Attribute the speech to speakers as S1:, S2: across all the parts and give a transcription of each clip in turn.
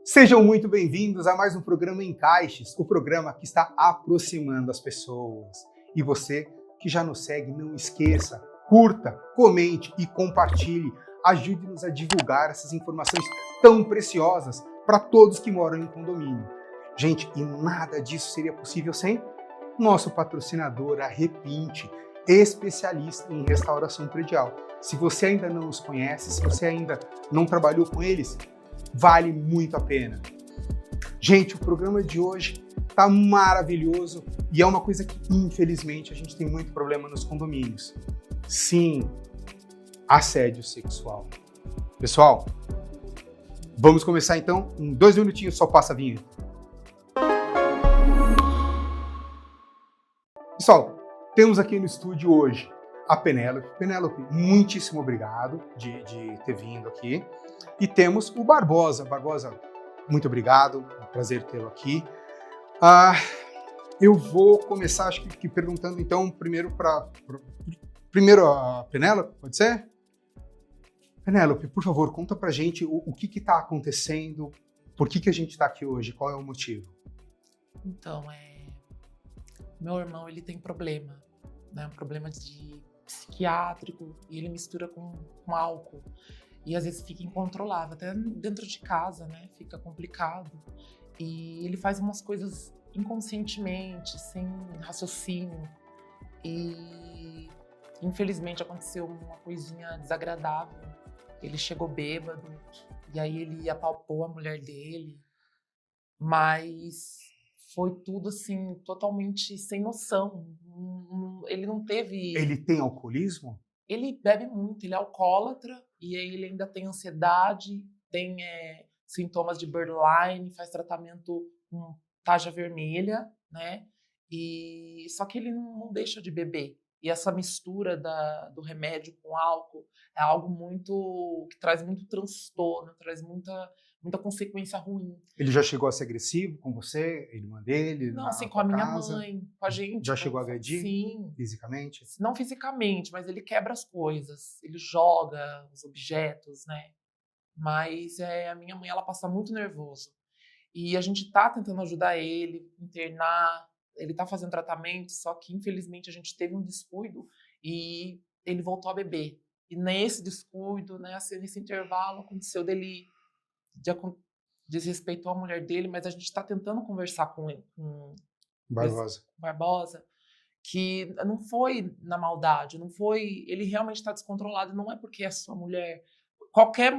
S1: Sejam muito bem-vindos a mais um programa Encaixes, o programa que está aproximando as pessoas. E você que já nos segue, não esqueça, curta, comente e compartilhe. Ajude-nos a divulgar essas informações tão preciosas para todos que moram em condomínio. Gente, e nada disso seria possível sem nosso patrocinador, a Repinte, especialista em restauração predial. Se você ainda não os conhece, se você ainda não trabalhou com eles, vale muito a pena. Gente, o programa de hoje tá maravilhoso e é uma coisa que, infelizmente, a gente tem muito problema nos condomínios. Sim, assédio sexual. Pessoal, vamos começar então? Em 2 minutinhos só passa a vinheta. Pessoal, temos aqui no estúdio hoje a Penélope. Penélope, muitíssimo obrigado de ter vindo aqui. E temos o Barbosa. Barbosa, muito obrigado, é um prazer tê-lo aqui. Eu vou começar, acho que perguntando então primeiro a Penélope, pode ser? Penélope, por favor, conta pra gente o que está acontecendo, por que a gente está aqui hoje, qual é o motivo?
S2: Então, meu irmão, ele tem problema, né? Um problema psiquiátrico, e ele mistura com álcool. E às vezes fica incontrolável, até dentro de casa, né? Fica complicado. E ele faz umas coisas inconscientemente, sem raciocínio. E infelizmente aconteceu uma coisinha desagradável. Ele chegou bêbado, e aí ele apalpou a mulher dele. Mas foi tudo assim, totalmente sem noção. Ele não teve...
S1: Ele tem alcoolismo?
S2: Ele bebe muito, ele é alcoólatra, e aí ele ainda tem ansiedade, tem sintomas de borderline, faz tratamento com tarja vermelha, né? Só que ele não deixa de beber. E essa mistura do remédio com álcool é algo que traz muito transtorno, traz muita consequência ruim.
S1: Ele já chegou a ser agressivo com você, irmã dele?
S2: Não, assim, com a minha mãe, com a gente.
S1: Já chegou a agredir?
S2: Sim.
S1: Fisicamente?
S2: Não fisicamente, mas ele quebra as coisas, ele joga os objetos, né? Mas a minha mãe, ela passa muito nervoso. E a gente tá tentando ajudar ele, internar, ele tá fazendo tratamento, só que infelizmente a gente teve um descuido e ele voltou a beber. E nesse descuido, né, nesse intervalo, aconteceu dele desrespeitou a mulher dele, mas a gente está tentando conversar com Barbosa, que não foi na maldade, não foi, ele realmente está descontrolado, não é porque é sua mulher, qualquer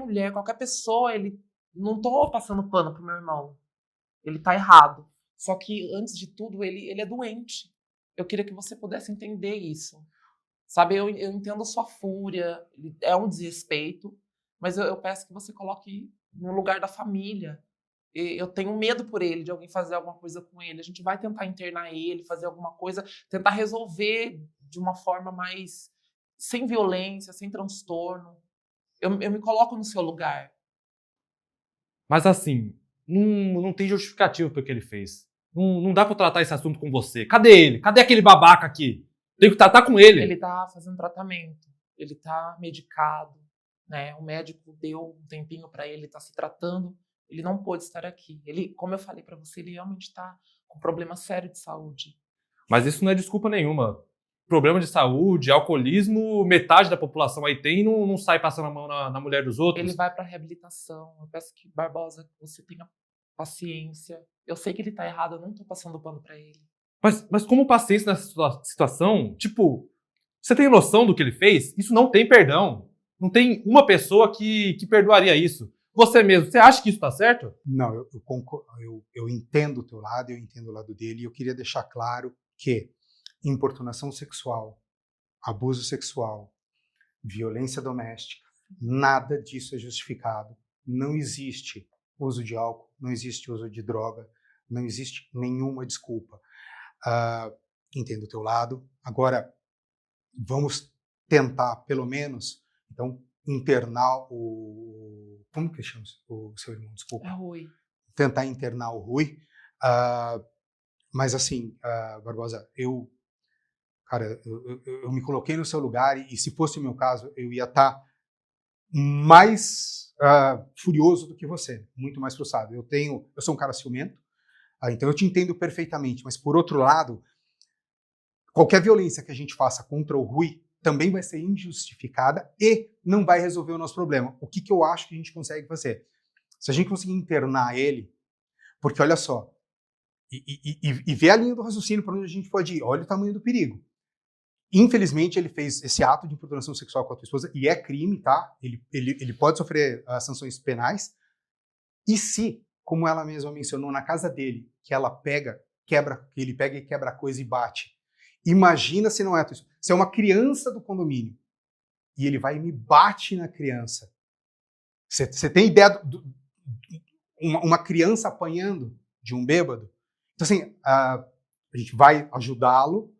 S2: pessoa, ele não tô passando pano pro meu irmão, ele tá errado, só que antes de tudo ele é doente. Eu queria que você pudesse entender isso, sabe? Eu entendo a sua fúria, é um desrespeito, mas eu peço que você coloque no lugar da família. Eu tenho medo por ele, de alguém fazer alguma coisa com ele. A gente vai tentar internar ele, fazer alguma coisa, tentar resolver de uma forma mais sem violência, sem transtorno. Eu me coloco no seu lugar.
S3: Mas assim, não tem justificativo para o que ele fez. Não dá para tratar esse assunto com você. Cadê ele? Cadê aquele babaca aqui? Tenho que tratar com ele.
S2: Ele tá fazendo tratamento, ele tá medicado, né? O médico deu um tempinho para ele, tá se tratando. Ele não pôde estar aqui. Ele, como eu falei para você, ele realmente está com problema sério de saúde.
S3: Mas isso não é desculpa nenhuma. Problema de saúde, alcoolismo, metade da população aí tem e não sai passando a mão na mulher dos outros.
S2: Ele vai para reabilitação. Eu peço que, Barbosa, você tenha paciência. Eu sei que ele tá errado, eu não tô passando pano para ele.
S3: Mas como paciência nessa situação? Tipo, você tem noção do que ele fez? Isso não tem perdão. Não tem uma pessoa que perdoaria isso. Você mesmo, você acha que isso está certo?
S1: Não, eu concordo, eu entendo o teu lado, eu entendo o lado dele, e eu queria deixar claro que importunação sexual, abuso sexual, violência doméstica, nada disso é justificado. Não existe uso de álcool, não existe uso de droga, não existe nenhuma desculpa. Entendo o teu lado. Agora, vamos tentar, pelo menos, então, internar o... Como que chama o seu irmão? Desculpa.
S2: É Rui.
S1: Tentar internar o Rui. Mas assim, Barbosa, eu me coloquei no seu lugar e se fosse o meu caso, eu ia estar mais furioso do que você, muito mais frustrado. Eu sou um cara ciumento, então eu te entendo perfeitamente, mas por outro lado, qualquer violência que a gente faça contra o Rui também vai ser injustificada e não vai resolver o nosso problema. O que eu acho que a gente consegue fazer? Se a gente conseguir internar ele, porque olha só, e ver a linha do raciocínio para onde a gente pode ir, olha o tamanho do perigo. Infelizmente, ele fez esse ato de importunação sexual com a tua esposa, e é crime, tá? Ele pode sofrer sanções penais. E se, como ela mesma mencionou, na casa dele, que ele pega e quebra a coisa e bate. Imagina se não é isso. Se é uma criança do condomínio e ele vai e me bate na criança. Você tem ideia uma criança apanhando de um bêbado? Então, assim, a gente vai ajudá-lo.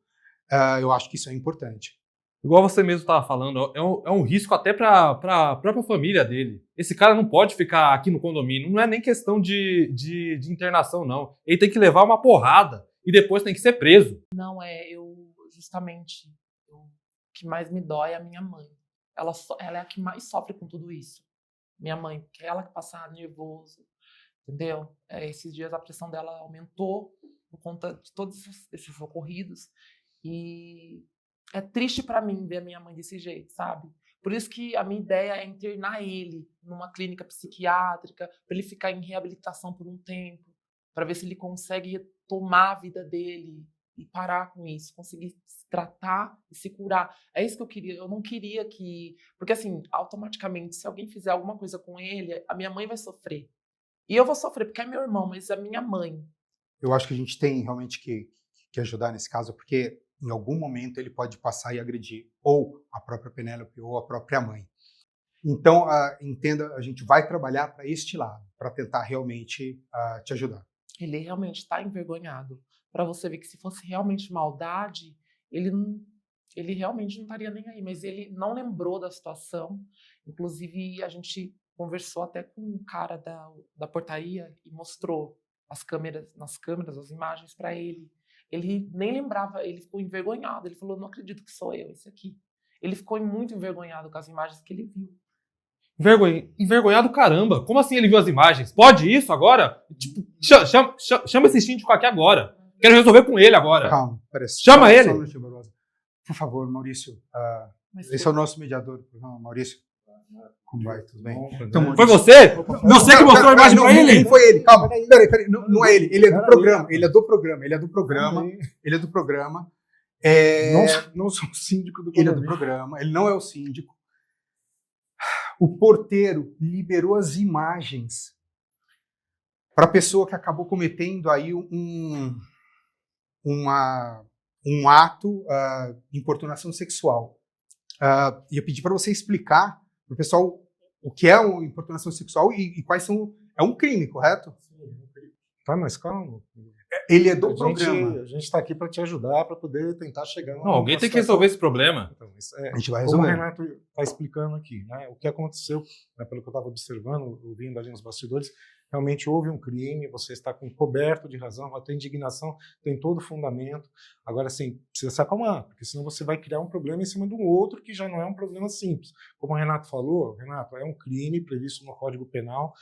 S1: Eu acho que isso é importante.
S3: Igual você mesmo estava falando, é um risco até para a própria família dele. Esse cara não pode ficar aqui no condomínio. Não é nem questão de internação, não. Ele tem que levar uma porrada e depois tem que ser preso.
S2: Não, justamente, o que mais me dói é a minha mãe. Ela é a que mais sofre com tudo isso. Minha mãe, porque é ela que passa nervoso, entendeu? Esses dias a pressão dela aumentou por conta de todos esses ocorridos. E é triste pra mim ver a minha mãe desse jeito, sabe? Por isso que a minha ideia é internar ele numa clínica psiquiátrica, para ele ficar em reabilitação por um tempo, para ver se ele consegue retomar a vida dele e parar com isso, conseguir se tratar e se curar. É isso que eu queria. Eu não queria que... Porque, assim, automaticamente, se alguém fizer alguma coisa com ele, a minha mãe vai sofrer. E eu vou sofrer, porque é meu irmão, mas é minha mãe.
S1: Eu acho que a gente tem realmente que ajudar nesse caso, porque em algum momento ele pode passar e agredir ou a própria Penélope ou a própria mãe. Então, entenda, a gente vai trabalhar para este lado, para tentar realmente te ajudar.
S2: Ele realmente está envergonhado. Para você ver que se fosse realmente maldade, ele realmente não estaria nem aí. Mas ele não lembrou da situação. Inclusive, a gente conversou até com um cara da portaria e mostrou nas câmeras, as imagens para ele. Ele nem lembrava, ele ficou envergonhado. Ele falou, não acredito que sou eu, esse aqui. Ele ficou muito envergonhado com as imagens que ele viu.
S3: Envergonhado caramba. Como assim ele viu as imagens? Pode isso agora? Tipo, chama esse síndico aqui agora. Quero resolver com ele agora.
S1: Calma, parece.
S3: Chama ele.
S1: Por favor, Maurício. Esse é o nosso mediador. Maurício. Como vai? Tudo bem?
S3: Então, foi você? Você que mostrou a imagem pra ele?
S1: Não foi ele. Calma. Peraí. Não é ele. Ele é do programa. Ele é do programa.
S4: Não sou o síndico do condomínio.
S1: Ele é do programa. Ele não é o síndico. O porteiro liberou as imagens para a pessoa que acabou cometendo aí um ato de importunação sexual. E eu pedi para você explicar para o pessoal o que é uma importunação sexual e quais são... É um crime, correto?
S4: Tá, mas calma.
S1: Ele é do programa.
S4: A gente está aqui para te ajudar, para poder tentar chegar...
S3: Não, alguém tem que resolver esse problema.
S4: Então,
S1: a gente vai
S4: como
S1: resolver.
S4: o Renato está explicando aqui, né, o que aconteceu, né, pelo que eu estava observando, ouvindo ali nos bastidores, realmente houve um crime, você está coberto de razão, a tua indignação tem todo o fundamento. Agora, assim, precisa se acalmar, porque senão você vai criar um problema em cima de um outro que já não é um problema simples. Como o Renato falou, Renato, é um crime previsto no Código Penal,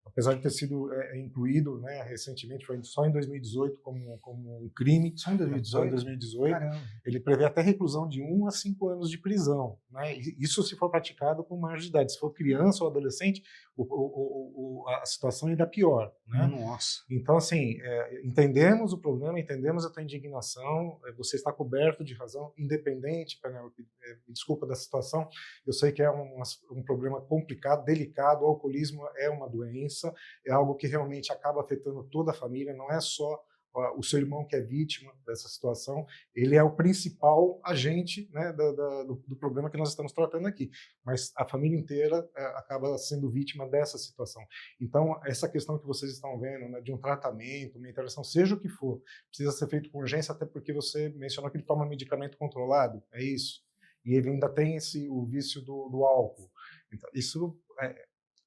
S4: apesar de ter sido incluído, né, recentemente, foi só em 2018 como um crime.
S1: Só em 2018?
S4: Só em 2018.
S1: Caramba.
S4: Ele prevê até reclusão de 1 a 5 anos de prisão, né? Isso se for praticado com maior de idade. Se for criança ou adolescente, a situação é ainda pior, né?
S1: Nossa.
S4: Então, assim, entendemos o problema, entendemos a tua indignação, você está coberto de razão, independente, Penélope, desculpa da situação, eu sei que é um problema complicado, delicado, o alcoolismo é uma doença, é algo que realmente acaba afetando toda a família, não é só o seu irmão que é vítima dessa situação, ele é o principal agente, né, do problema que nós estamos tratando aqui, mas a família inteira acaba sendo vítima dessa situação. Então, essa questão que vocês estão vendo, né, de um tratamento, uma intervenção, seja o que for, precisa ser feito com urgência, até porque você mencionou que ele toma medicamento controlado, é isso, e ele ainda tem o vício do álcool. Então, isso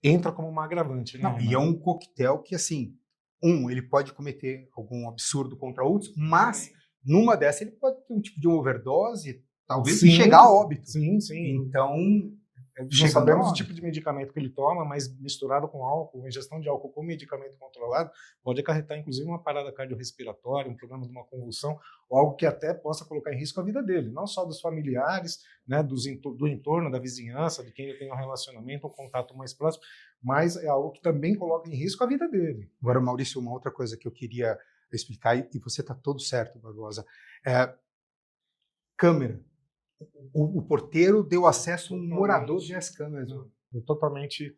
S4: entra como uma agravante. Né?
S1: Não, e é um coquetel que, assim, ele pode cometer algum absurdo contra outros, mas numa dessa ele pode ter um tipo de uma overdose, talvez chegar a óbito.
S4: Sim, sim.
S1: Então,
S4: Não
S1: Chega
S4: sabemos
S1: na
S4: o
S1: hora.
S4: tipo de medicamento que ele toma, mas misturado com álcool, ingestão de álcool com medicamento controlado, pode acarretar inclusive uma parada cardiorrespiratória, um problema de uma convulsão, ou algo que até possa colocar em risco a vida dele, não só dos familiares, né, do entorno, da vizinhança, de quem ele tem um relacionamento, um contato mais próximo, mas é algo que também coloca em risco a vida dele.
S1: Agora, Maurício, uma outra coisa que eu queria explicar, e você está todo certo, Barbosa, é câmera. O porteiro deu acesso a um morador de as câmeras.
S4: Totalmente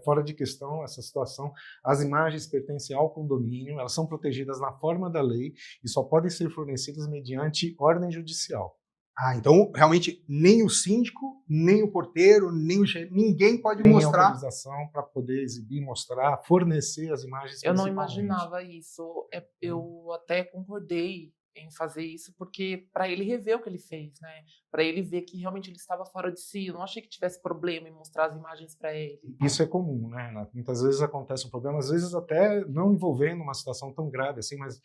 S4: fora de questão essa situação. As imagens pertencem ao condomínio, elas são protegidas na forma da lei e só podem ser fornecidas mediante ordem judicial.
S1: Ah, então realmente nem o síndico, nem o porteiro, nem o ninguém pode
S4: Tem
S1: mostrar.
S4: autorização para poder exibir, mostrar, fornecer as imagens.
S2: Eu não
S4: principalmente.
S2: imaginava isso. Eu até concordei em fazer isso, porque para ele rever o que ele fez, né? Para ele ver que realmente ele estava fora de si. Eu não achei que tivesse problema em mostrar as imagens para ele.
S4: Isso é comum, né, Renato? Muitas vezes acontece um problema, às vezes até não envolvendo uma situação tão grave assim, mas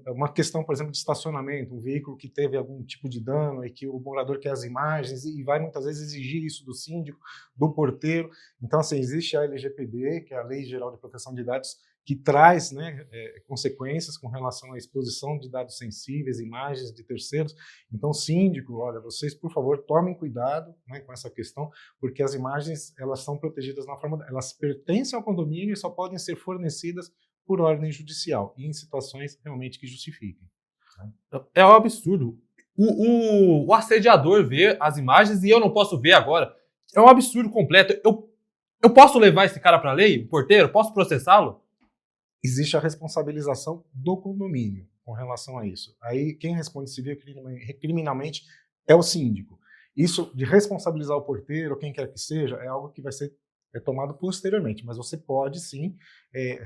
S4: uma questão, por exemplo, de estacionamento, um veículo que teve algum tipo de dano e que o morador quer as imagens e vai muitas vezes exigir isso do síndico, do porteiro. Então, assim, existe a LGPD, que é a Lei Geral de Proteção de Dados, que traz, né, consequências com relação à exposição de dados sensíveis, imagens de terceiros. Então, síndico, olha, vocês, por favor, tomem cuidado, né, com essa questão, porque as imagens, elas são protegidas na forma, elas pertencem ao condomínio e só podem ser fornecidas por ordem judicial e em situações realmente que justifiquem.
S3: É um absurdo. O assediador vê as imagens e eu não posso ver agora. É um absurdo completo. Eu posso levar esse cara para a lei, o porteiro? Posso processá-lo?
S4: Existe a responsabilização do condomínio com relação a isso. Aí quem responde civil e criminalmente é o síndico. Isso de responsabilizar o porteiro, quem quer que seja, é algo que vai ser tomado posteriormente, mas você pode sim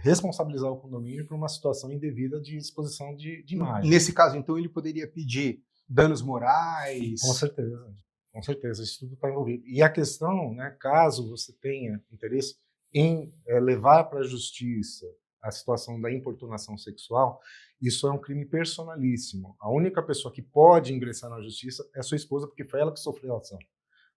S4: responsabilizar o condomínio por uma situação indevida de exposição de imagem.
S1: Nesse caso, então, ele poderia pedir danos morais.
S4: Com certeza, isso tudo está envolvido. E a questão, né, caso você tenha interesse em levar para a justiça a situação da importunação sexual, isso é um crime personalíssimo. A única pessoa que pode ingressar na justiça é sua esposa, porque foi ela que sofreu a ação.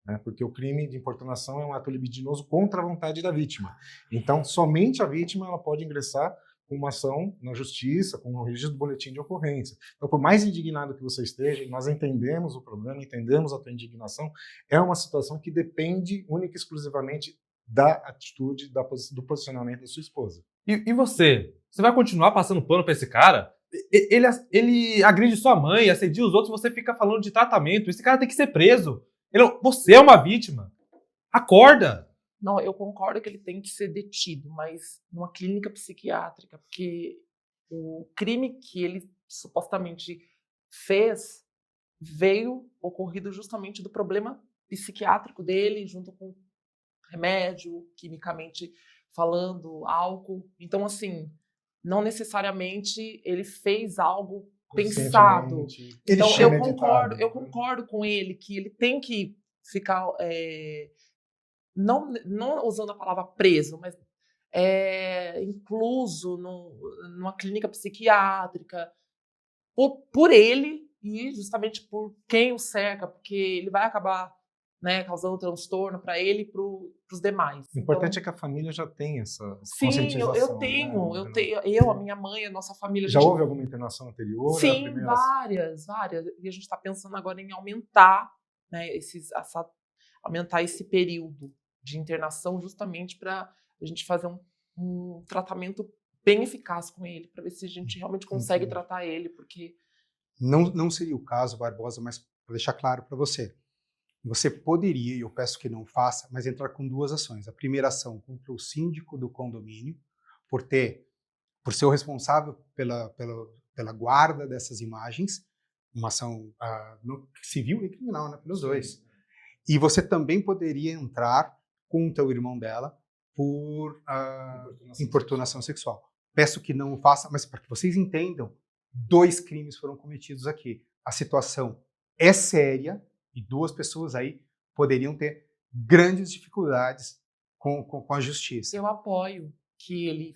S4: Né? Porque o crime de importunação é um ato libidinoso contra a vontade da vítima. Então, somente a vítima ela pode ingressar com uma ação na justiça, com o registro do boletim de ocorrência. Então, por mais indignado que você esteja, nós entendemos o problema, entendemos a tua indignação, é uma situação que depende única e exclusivamente da atitude, do posicionamento da sua esposa.
S3: E você? Você vai continuar passando pano pra esse cara? Ele agride sua mãe, assedia os outros, você fica falando de tratamento. Esse cara tem que ser preso. Você é uma vítima. Acorda!
S2: Não, eu concordo que ele tem que ser detido, mas numa clínica psiquiátrica, porque o crime que ele supostamente fez veio ocorrido justamente do problema psiquiátrico dele, junto com remédio, quimicamente falando, álcool. Então, assim, não necessariamente ele fez algo pensado. Então, eu concordo com ele que ele tem que ficar, não usando a palavra preso, mas incluso numa clínica psiquiátrica por ele e justamente por quem o cerca, porque ele vai acabar, né, causando transtorno para ele e para os demais.
S4: O importante é que a família já tenha essa
S2: sim,
S4: conscientização.
S2: eu tenho, a minha mãe, a nossa família.
S4: Já houve alguma internação anterior?
S2: Sim, várias. E a gente está pensando agora em aumentar, né, aumentar esse período de internação justamente para a gente fazer um tratamento bem eficaz com ele, para ver se a gente realmente consegue tratar ele, porque...
S1: Não seria o caso, Barbosa, mas vou deixar claro para você. Você poderia, e eu peço que não faça, mas entrar com duas ações. A primeira ação contra o síndico do condomínio, por ser o responsável pela guarda dessas imagens, uma ação civil e criminal, né, pelos dois. E você também poderia entrar com o teu irmão dela por importunação sexual. Peço que não o faça, mas para que vocês entendam, 2 crimes foram cometidos aqui. A situação é séria, e 2 pessoas aí poderiam ter grandes dificuldades com a justiça.
S2: Eu apoio que ele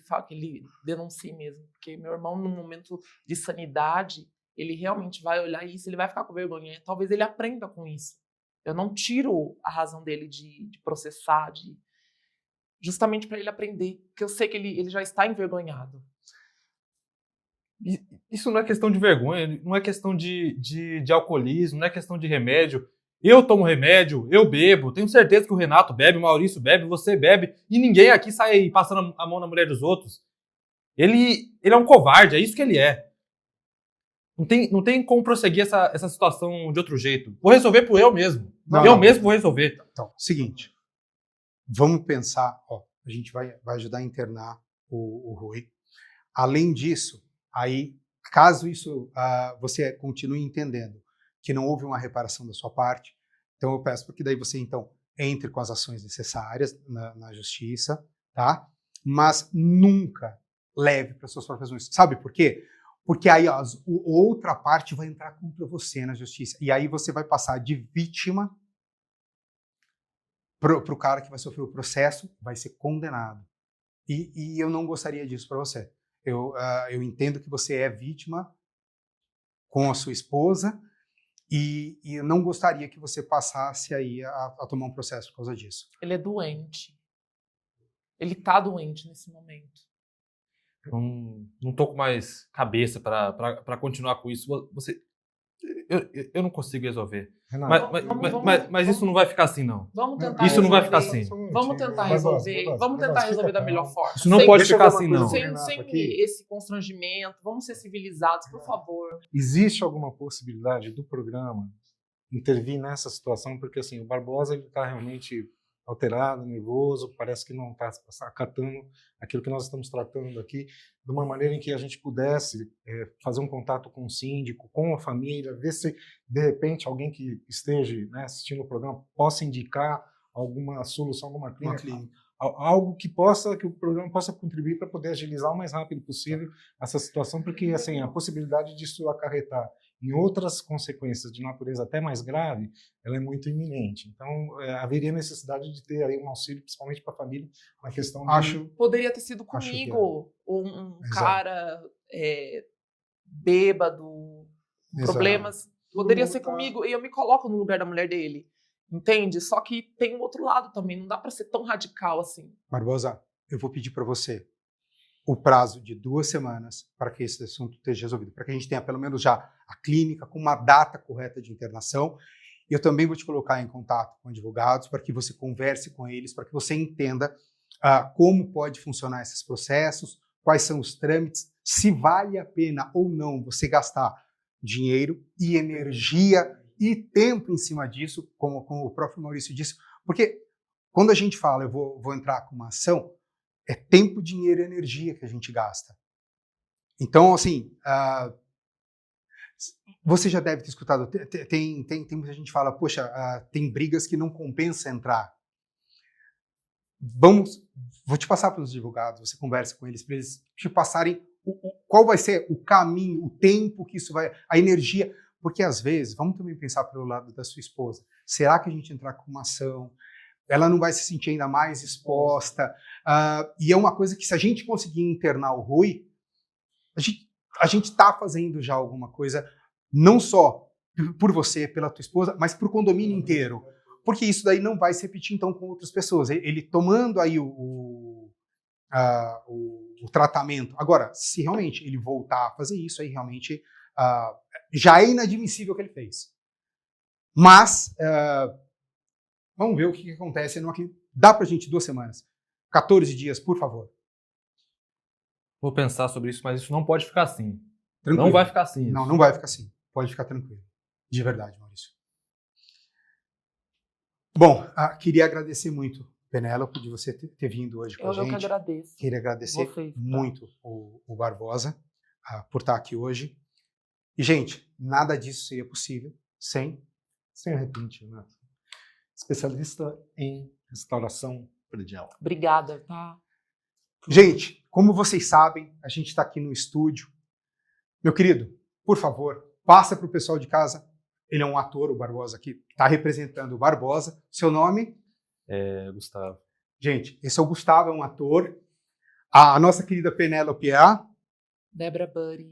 S2: denuncie mesmo, porque meu irmão, num momento de sanidade, ele realmente vai olhar isso, ele vai ficar com vergonha. Talvez ele aprenda com isso. Eu não tiro a razão dele de processar, justamente para ele aprender, porque eu sei que ele já está envergonhado.
S3: Isso não é questão de vergonha, não é questão de alcoolismo, não é questão de remédio. Eu tomo remédio, eu bebo, tenho certeza que o Renato bebe, o Maurício bebe, você bebe, e ninguém aqui sai passando a mão na mulher dos outros. Ele é um covarde, é isso que ele é. Não tem como prosseguir essa situação de outro jeito. Vou resolver por eu mesmo. Eu mesmo vou resolver.
S1: Então, seguinte, vamos pensar, a gente vai ajudar a internar o Rui. Além disso, aí, caso isso você continue entendendo que não houve uma reparação da sua parte, então eu peço que daí você, então, entre com as ações necessárias na justiça, tá? Mas nunca leve para suas próprias mãos. Sabe por quê? Porque aí outra parte vai entrar contra você na justiça. E aí você vai passar de vítima pro cara que vai sofrer o processo, vai ser condenado. E eu não gostaria disso para você. Eu entendo que você é vítima com a sua esposa e eu não gostaria que você passasse aí a tomar um processo por causa disso.
S2: Ele é doente. Ele tá doente nesse momento.
S3: Não tô com mais cabeça para continuar com isso. Eu não consigo resolver.
S4: Renato,
S3: Mas isso não vai ficar assim, não.
S2: Vamos tentar
S3: Isso não vai ficar
S2: resolver.
S3: assim.
S2: Vamos tentar resolver. Vamos tentar resolver da melhor forma.
S3: Isso não pode ficar assim, não.
S2: Sem esse constrangimento. Vamos ser civilizados, por favor.
S4: Existe alguma possibilidade do programa intervir nessa situação? Porque assim, o Barbosa está realmente alterado, nervoso, parece que não está acatando aquilo que nós estamos tratando aqui, de uma maneira em que a gente pudesse fazer um contato com o síndico, com a família, ver se, de repente, alguém que esteja, né, assistindo o programa possa indicar alguma solução, alguma clínica, algo que o programa possa contribuir para poder agilizar o mais rápido possível essa situação, porque assim, a possibilidade disso acarretar em outras consequências de natureza até mais grave, ela é muito iminente. Então, haveria necessidade de ter aí um auxílio, principalmente para a família, na questão de...
S2: Poderia ter sido comigo, um cara bêbado, problemas. Poderia ser comigo, e eu me coloco no lugar da mulher dele. Entende? Só que tem um outro lado também, não dá para ser tão radical assim.
S1: Barbosa, eu vou pedir para você o prazo de 2 semanas para que esse assunto esteja resolvido, para que a gente tenha pelo menos já a clínica com uma data correta de internação. E eu também vou te colocar em contato com advogados para que você converse com eles, para que você entenda como pode funcionar esses processos, quais são os trâmites, se vale a pena ou não você gastar dinheiro e energia e tempo em cima disso, como o próprio Maurício disse, porque quando a gente fala, eu vou entrar com uma ação, é tempo, dinheiro e energia que a gente gasta. Então, assim, você já deve ter escutado, tem muita gente que fala, poxa, tem brigas que não compensa entrar. Vou te passar para os advogados, você conversa com eles, para eles te passarem qual vai ser o caminho, o tempo que isso vai, a energia, porque às vezes, vamos também pensar pelo lado da sua esposa, será que a gente entrar com uma ação, ela não vai se sentir ainda mais exposta, e é uma coisa que se a gente conseguir internar o Rui, a gente está fazendo já alguma coisa, não só por você, pela tua esposa, mas para o condomínio inteiro, porque isso daí não vai se repetir então com outras pessoas, ele tomando aí o tratamento. Agora, se realmente ele voltar a fazer isso, aí realmente já é inadmissível o que ele fez. Mas vamos ver o que acontece. Dá pra gente 2 semanas. 14 dias, por favor.
S3: Vou pensar sobre isso, mas isso não pode ficar assim.
S1: Tranquilo.
S3: Não vai ficar assim. Isso.
S1: Não vai ficar assim. Pode ficar tranquilo. De verdade, Maurício. Bom, queria agradecer muito, Penélope, de você ter vindo hoje com a gente.
S2: Eu que agradeço.
S1: Queria agradecer muito o Barbosa por estar aqui hoje. E, gente, nada disso seria possível sem
S4: arrependimento, né? Especialista em restauração predial.
S2: Obrigada, tá?
S1: Gente, como vocês sabem, a gente está aqui no estúdio. Meu querido, por favor, passa para o pessoal de casa. Ele é um ator, o Barbosa aqui, está representando o Barbosa. Seu nome?
S3: Gustavo.
S1: Gente, esse é o Gustavo, é um ator. A nossa querida Penélope é a...
S2: Débora Buddy.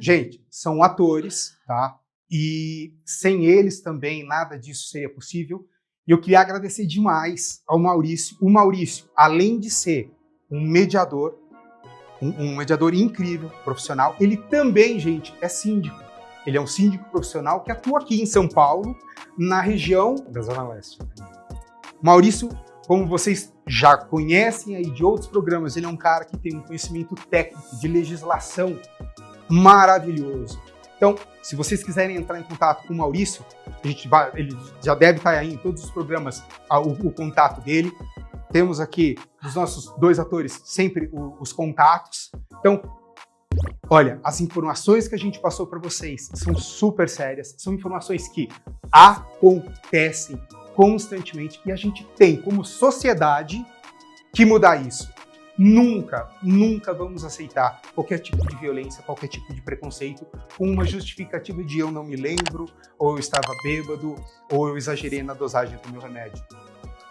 S1: Gente, são atores, tá? e sem eles também nada disso seria possível. E eu queria agradecer demais ao Maurício. O Maurício, além de ser um mediador, um mediador incrível, profissional, ele também, gente, é síndico. Ele é um síndico profissional que atua aqui em São Paulo, na região
S4: Da Zona Leste.
S1: Maurício, como vocês já conhecem aí de outros programas, ele é um cara que tem um conhecimento técnico de legislação maravilhoso. Então, se vocês quiserem entrar em contato com o Maurício, ele já deve estar aí em todos os programas o contato dele. Temos aqui dos nossos 2 atores sempre os contatos. Então, olha, as informações que a gente passou para vocês são super sérias, são informações que acontecem constantemente e a gente tem como sociedade que mudar isso. Nunca vamos aceitar qualquer tipo de violência, qualquer tipo de preconceito com uma justificativa de eu não me lembro, ou eu estava bêbado, ou eu exagerei na dosagem do meu remédio.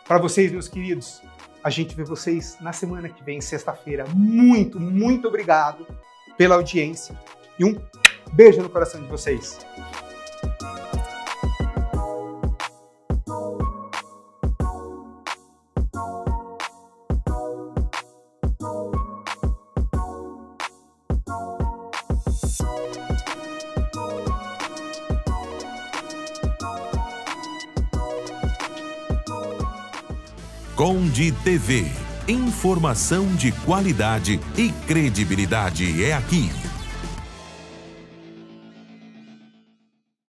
S1: Para vocês, meus queridos, a gente vê vocês na semana que vem, sexta-feira. Muito obrigado pela audiência e um beijo no coração de vocês.
S5: Conde TV. Informação de qualidade e credibilidade é aqui.